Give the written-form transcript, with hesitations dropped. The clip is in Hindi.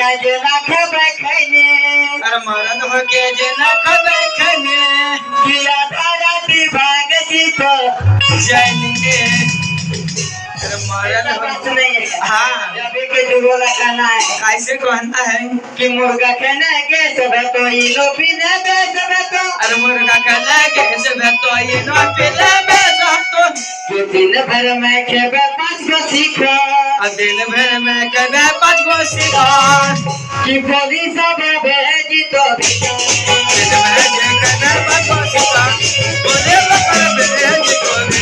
के जे ना खबे खैने अरे मरद हो के जे ना खबे खने किया धारा दिभाग जी तो जाएंगे। अरे मरद हो बात नहीं है। हाँ जब के जुगोला कहना है कैसे कहना है कि मुर्गा कहना के सब तो ये लो पीने बे सब तो अरे मुर्गा कहला के सब तो ये नो पिले बे तो कि दिन भर में खेबे 5 गो सीखो दिन भर में कबे 5 गो शिकार कि बोली सब भेजी तो दिन भर में कबे 5 गो शिकार बोले कर भेज तो